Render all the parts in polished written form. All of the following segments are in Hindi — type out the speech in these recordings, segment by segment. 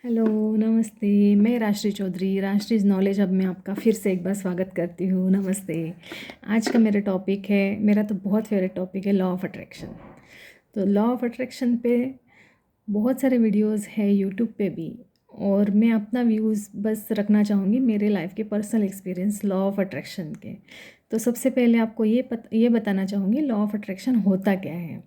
हेलो, नमस्ते। मैं राष्ट्री चौधरी, राष्ट्रीय नॉलेज हब में आपका फिर से एक बार स्वागत करती हूँ। नमस्ते। आज का मेरा टॉपिक है, मेरा तो बहुत फेवरेट टॉपिक है, लॉ ऑफ अट्रैक्शन। तो लॉ ऑफ अट्रैक्शन पे बहुत सारे वीडियोस है यूट्यूब पे भी, और मैं अपना व्यूज़ बस रखना चाहूँगी, मेरे लाइफ के personal experience law of attraction के। तो सबसे पहले आपको ये बताना चाहूँगी लॉ ऑफ अट्रैक्शन होता क्या है।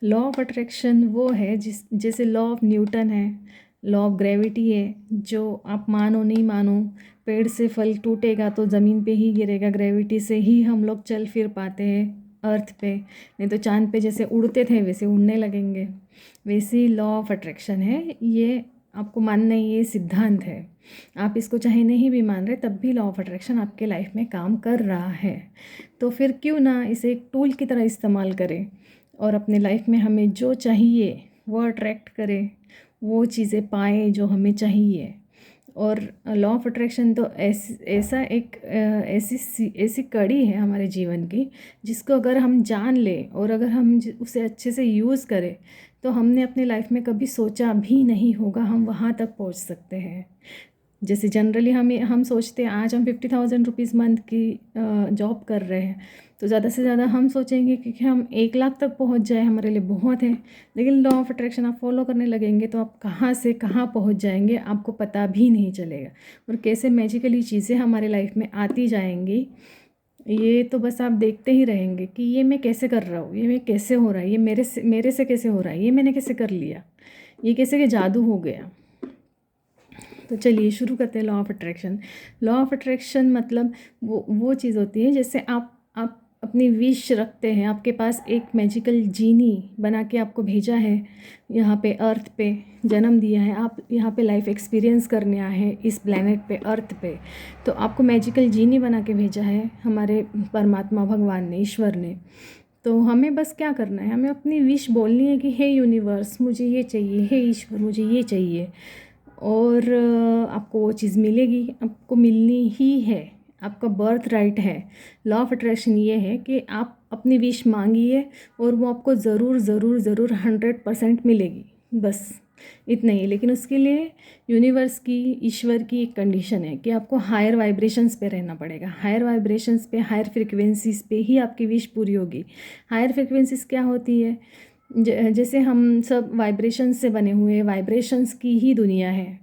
लॉ ऑफ अट्रैक्शन वो है जैसे लॉ ऑफ न्यूटन है, लॉ ऑफ ग्रेविटी है, जो आप मानो नहीं मानो, पेड़ से फल टूटेगा तो ज़मीन पे ही गिरेगा, ग्रेविटी से ही हम लोग चल फिर पाते हैं अर्थ पे, नहीं तो चांद पे जैसे उड़ते थे वैसे उड़ने लगेंगे। वैसे ही लॉ ऑफ अट्रैक्शन है, ये आपको मानना ही, ये सिद्धांत है। आप इसको चाहे नहीं भी मान रहे तब भी लॉ ऑफ अट्रैक्शन आपके लाइफ में काम कर रहा है। तो फिर क्यों ना इसे एक टूल की तरह इस्तेमाल करें और अपने लाइफ में हमें जो चाहिए वो अट्रैक्ट करें, वो चीज़ें पाए जो हमें चाहिए। और लॉ ऑफ अट्रैक्शन तो ऐसा एक ऐसी कड़ी है हमारे जीवन की, जिसको अगर हम जान लें और अगर हम उसे अच्छे से यूज़ करें तो हमने अपने लाइफ में कभी सोचा भी नहीं होगा हम वहाँ तक पहुँच सकते हैं। जैसे जनरली हम सोचते हैं आज हम 50,000 रुपीज़ मंथ की जॉब कर रहे हैं, तो ज़्यादा से ज़्यादा हम सोचेंगे कि हम 1 लाख तक पहुंच जाए हमारे लिए बहुत है। लेकिन लॉ ऑफ अट्रैक्शन आप फॉलो करने लगेंगे तो आप कहाँ से कहाँ पहुंच जाएंगे आपको पता भी नहीं चलेगा, और कैसे मैजिकली चीज़ें हमारे लाइफ में आती जाएंगी, ये तो बस आप देखते ही रहेंगे कि ये मैं कैसे कर रहा हूँ, ये मैं कैसे हो रहा है, ये मेरे से कैसे हो रहा है, ये मैंने कैसे कर लिया, ये कैसे के जादू हो गया। तो चलिए शुरू करते हैं law of attraction. Law of attraction मतलब वो चीज़ होती है जैसे आप अपनी विश रखते हैं, आपके पास एक मैजिकल जीनी बना के आपको भेजा है, यहाँ पे अर्थ पे जन्म दिया है, आप यहाँ पे लाइफ एक्सपीरियंस करने आए हैं इस प्लेनेट पे अर्थ पे। तो आपको मैजिकल जीनी बना के भेजा है हमारे परमात्मा भगवान ने, ईश्वर ने। तो हमें बस क्या करना है, हमें अपनी विश बोलनी है कि हे यूनिवर्स मुझे ये चाहिए, हे ईश्वर मुझे ये चाहिए, और आपको वो चीज़ मिलेगी, आपको मिलनी ही है, आपका बर्थ राइट है। लॉ ऑफ अट्रैक्शन ये है कि आप अपनी विश मांगिए और वो आपको ज़रूर ज़रूर ज़रूर 100% मिलेगी, बस इतना ही। लेकिन उसके लिए यूनिवर्स की, ईश्वर की एक कंडीशन है कि आपको हायर वाइब्रेशंस पे रहना पड़ेगा। हायर वाइब्रेशंस पे, हायर फ्रिक्वेंसीज पे ही आपकी विश पूरी होगी। हायर फ्रिक्वेंसीज क्या होती है, जैसे हम सब वाइब्रेशंस से बने हुए हैं, वाइब्रेशंस की ही दुनिया है।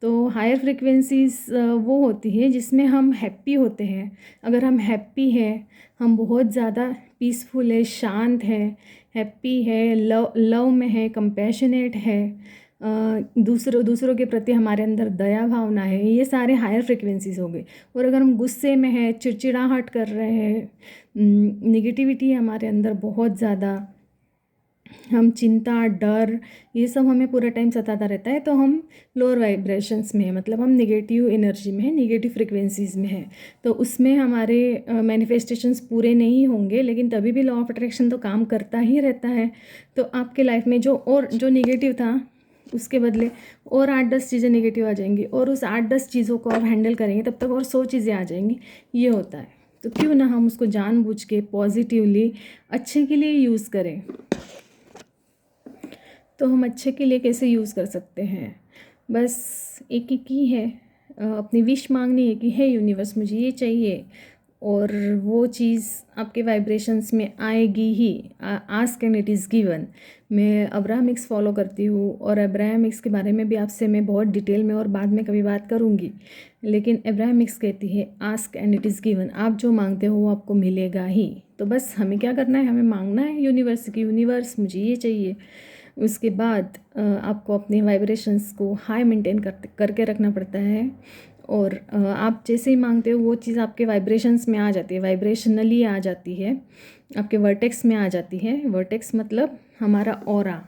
तो हायर फ्रिक्वेंसीज वो होती है जिसमें हम हैप्पी होते हैं। अगर हम हैप्पी हैं, हम बहुत ज़्यादा पीसफुल है, शांत है, हैप्पी है, लव में है, कंपैशनेट है, दूसरों के प्रति हमारे अंदर दया भावना है, ये सारे हायर फ्रिक्वेंसीज हो गए। और अगर हम गुस्से में हैं, चिड़चिड़ाहट कर रहे हैं, निगेटिविटी है हमारे अंदर बहुत ज़्यादा, हम चिंता, डर, ये सब हमें पूरा टाइम सताता रहता है, तो हम लोअर वाइब्रेशंस में है, मतलब हम नेगेटिव एनर्जी में है, नेगेटिव फ्रिक्वेंसीज में है। तो उसमें हमारे मैनिफेस्टेशंस पूरे नहीं होंगे, लेकिन तभी भी लॉ ऑफ अट्रैक्शन तो काम करता ही रहता है। तो आपके लाइफ में जो नेगेटिव था उसके बदले और 8-10 चीज़ें नेगेटिव आ जाएंगी, और उस 8-10 चीज़ों को आप हैंडल करेंगे तब तक और 100 चीज़ें आ जाएंगी। ये होता है। तो क्यों ना हम उसको जानबूझ के पॉजिटिवली अच्छे के लिए यूज़ करें। तो हम अच्छे के लिए कैसे यूज़ कर सकते हैं, बस एक ही है, अपनी विश मांगनी है कि हे यूनिवर्स मुझे ये चाहिए, और वो चीज़ आपके वाइब्रेशंस में आएगी ही। Ask and it is given. मैं अब्राहमिक्स फॉलो करती हूँ, और अब्राहमिक्स के बारे में भी आपसे मैं बहुत डिटेल में और बाद में कभी बात करूँगी। लेकिन अब्राहमिक्स कहती है ask and it is given, आप जो मांगते हो वो आपको मिलेगा ही। तो बस हमें क्या करना है, हमें मांगना है यूनिवर्स की, यूनिवर्स मुझे ये चाहिए। उसके बाद आपको अपने वाइब्रेशंस को हाई मेंटेन करके रखना पड़ता है, और आप जैसे ही मांगते हो वो चीज़ आपके वाइब्रेशंस में आ जाती है, वाइब्रेशनली आ जाती है, आपके वर्टेक्स में आ जाती है। वर्टेक्स मतलब हमारा ऑरा,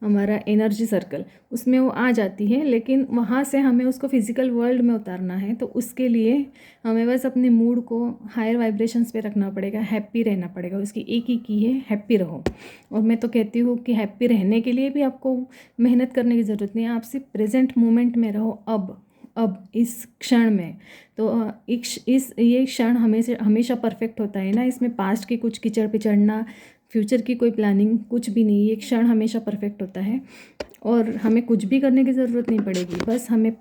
हमारा एनर्जी सर्कल, उसमें वो आ जाती है। लेकिन वहाँ से हमें उसको फिज़िकल वर्ल्ड में उतारना है, तो उसके लिए हमें बस अपने मूड को हायर वाइब्रेशंस पे रखना पड़ेगा, हैप्पी रहना पड़ेगा। उसकी एक ही की है, हैप्पी रहो। और मैं तो कहती हूँ कि हैप्पी रहने के लिए भी आपको मेहनत करने की ज़रूरत नहीं है, आप सिर्फ प्रेजेंट मोमेंट में रहो, अब इस क्षण में। तो ये क्षण हमेशा परफेक्ट होता है ना, इसमें पास्ट की कुछ कीचड़ पिचड़ना फ्यूचर की कोई प्लानिंग कुछ भी नहीं, ये क्षण हमेशा परफेक्ट होता है और हमें कुछ भी करने की ज़रूरत नहीं पड़ेगी। बस हमें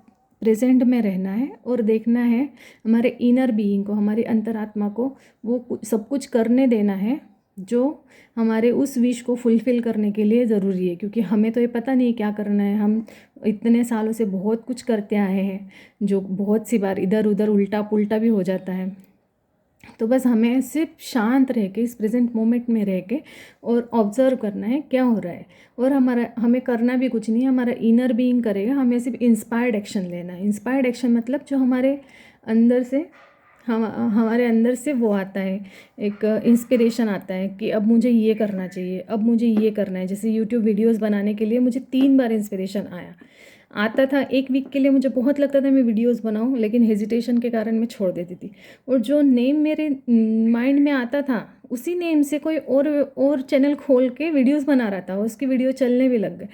प्रेजेंट में रहना है और देखना है हमारे इनर बीइंग को, हमारी अंतरात्मा को वो सब कुछ करने देना है जो हमारे उस विश को फुलफ़िल करने के लिए ज़रूरी है। क्योंकि हमें तो ये पता नहीं क्या करना है, हम इतने सालों से बहुत कुछ करते आए हैं जो बहुत सी बार इधर उधर उल्टा पुल्टा भी हो जाता है। तो बस हमें सिर्फ शांत रह के इस प्रेजेंट मोमेंट में रह के और ऑब्ज़र्व करना है क्या हो रहा है। और हमें करना भी कुछ नहीं है, हमारा इनर बीइंग करेगा। हमें सिर्फ इंस्पायर्ड एक्शन लेना है। इंस्पायर्ड एक्शन मतलब जो हमारे अंदर से हमारे अंदर से वो आता है, एक इंस्पिरेशन आता है कि अब मुझे ये करना चाहिए, अब मुझे ये करना है। जैसे यूट्यूब वीडियोस बनाने के लिए मुझे 3 बार इंस्पिरेशन आता था। एक वीक के लिए मुझे बहुत लगता था मैं वीडियोस बनाऊं, लेकिन हेजिटेशन के कारण मैं छोड़ देती थी। और जो नेम मेरे माइंड में आता था उसी नेम से कोई और चैनल खोल के वीडियोस बना रहा था, उसकी वीडियो चलने भी लग गए।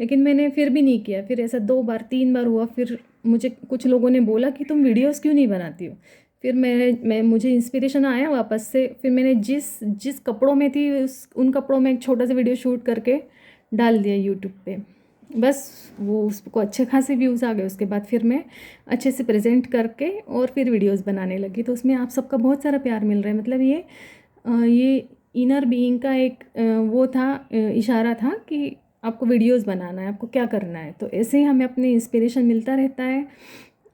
लेकिन मैंने फिर भी नहीं किया। फिर ऐसा 2 बार 3 बार हुआ। फिर मुझे कुछ लोगों ने बोला कि तुम वीडियोस क्यों नहीं बनाती हो। फिर मुझे इंस्पिरेशन आया वापस से। फिर मैंने जिस कपड़ों में थी उन कपड़ों में एक छोटा सा वीडियो शूट करके डाल दिया यूट्यूब पे। बस वो उसको अच्छे खासे व्यूज़ आ गए। उसके बाद फिर मैं अच्छे से प्रेजेंट करके और फिर वीडियोस बनाने लगी। तो उसमें आप सबका बहुत सारा प्यार मिल रहा है। मतलब ये इनर बीइंग का एक वो था, इशारा था कि आपको वीडियोस बनाना है, आपको क्या करना है। तो ऐसे ही हमें अपने इंस्पिरेशन मिलता रहता है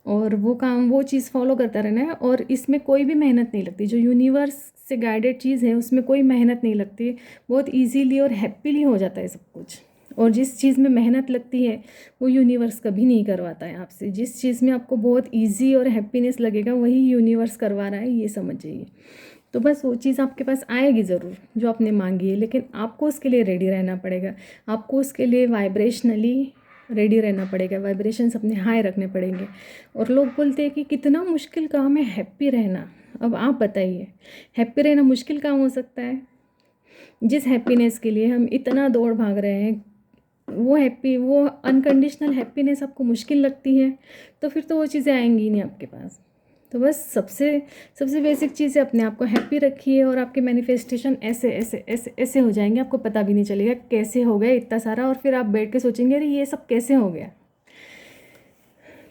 और वो चीज़ फॉलो करता रहना है। और इसमें कोई भी मेहनत नहीं लगती। जो यूनिवर्स से गाइडेड चीज़ है उसमें कोई मेहनत नहीं लगती। बहुत ईजीली और हैप्पीली हो जाता है सब कुछ। और जिस चीज़ में मेहनत लगती है वो यूनिवर्स कभी नहीं करवाता है आपसे। जिस चीज़ में आपको बहुत इजी और हैप्पीनेस लगेगा वही यूनिवर्स करवा रहा है, ये समझ जाइए। तो बस वो चीज़ आपके पास आएगी ज़रूर जो आपने मांगी है, लेकिन आपको उसके लिए रेडी रहना पड़ेगा। आपको उसके लिए वाइब्रेशनली रेडी रहना पड़ेगा, वाइब्रेशंस अपने हाई रखने पड़ेंगे। और लोग बोलते हैं कि कितना मुश्किल काम है हैप्पी रहना। अब आप बताइए, हैप्पी रहना मुश्किल काम हो सकता है? जिस हैप्पीनेस के लिए हम इतना दौड़ भाग रहे हैं, वो अनकंडीशनल हैप्पीनेस आपको मुश्किल लगती है, तो फिर तो वो चीज़ें आएंगी नहीं आपके पास। तो बस सबसे सबसे बेसिक चीज़ है, अपने आप को हैप्पी रखिए और आपके मैनिफेस्टेशन ऐसे ऐसे ऐसे ऐसे हो जाएंगे, आपको पता भी नहीं चलेगा कैसे हो गया इतना सारा। और फिर आप बैठ के सोचेंगे अरे ये सब कैसे हो गया।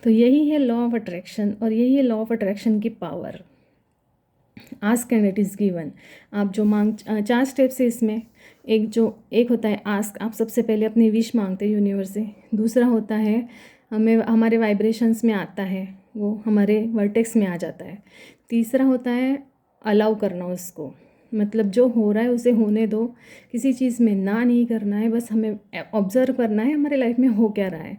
तो यही है लॉ ऑफ अट्रैक्शन और यही है लॉ ऑफ अट्रैक्शन की power. Ask and it is given. आप जो 4 स्टेप्स है इसमें। एक होता है आस्क, आप सबसे पहले अपनी विश मांगते हैं यूनिवर्स से। दूसरा होता है हमारे वाइब्रेशंस में आता है, वो हमारे वर्टेक्स में आ जाता है। तीसरा होता है अलाउ करना उसको, मतलब जो हो रहा है उसे होने दो। किसी चीज़ में ना नहीं करना है, बस हमें ऑब्ज़र्व करना है हमारे लाइफ में हो क्या रहा है।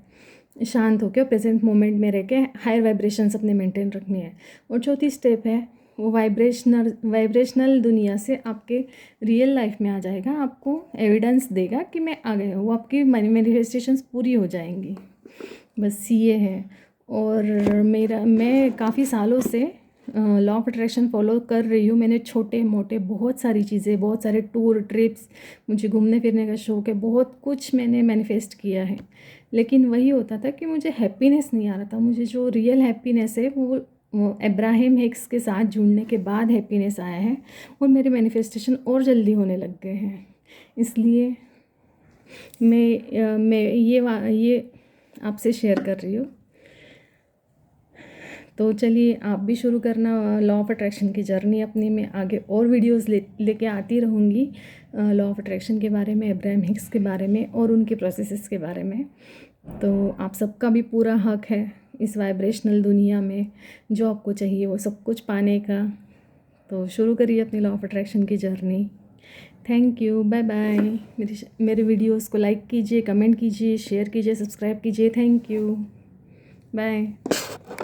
शांत होकर प्रेजेंट मोमेंट में रह के हायर वाइब्रेशंस अपने मेंटेन रखनी है। और चौथी स्टेप है वो वाइब्रेशनल दुनिया से आपके रियल लाइफ में आ जाएगा, आपको एविडेंस देगा कि मैं आ गया हूँ। वो आपकी मैनिफेस्टेशंस पूरी हो जाएंगी। बस ये है। और मैं काफ़ी सालों से लॉ ऑफ अट्रैक्शन फॉलो कर रही हूँ। मैंने छोटे मोटे बहुत सारी चीज़ें, बहुत सारे टूर ट्रिप्स, मुझे घूमने फिरने का शौक़ है, बहुत कुछ मैंने मैनिफेस्ट किया है। लेकिन वही होता था कि मुझे हैप्पीनेस नहीं आ रहा था। मुझे जो रियल हैप्पीनेस है वो अब्राहम हिक्स के साथ जुड़ने के बाद हैप्पीनेस आया है और मेरे मैनिफेस्टेशन और जल्दी होने लग गए हैं। इसलिए मैं ये आपसे शेयर कर रही हूँ। तो चलिए आप भी शुरू करना लॉ ऑफ अट्रैक्शन की जर्नी अपनी। में आगे और वीडियोस लेके आती रहूँगी लॉ ऑफ अट्रैक्शन के बारे में, अब्राहम हिक्स के बारे में और उनके प्रोसेसेस के बारे में। तो आप सबका भी पूरा हक है इस वाइब्रेशनल दुनिया में जो आपको चाहिए वो सब कुछ पाने का। तो शुरू करिए अपनी लॉ ऑफ अट्रैक्शन की journey. Thank you, bye bye. मेरे वीडियोस को लाइक कीजिए, कमेंट कीजिए, शेयर कीजिए, सब्सक्राइब कीजिए। Thank you, bye.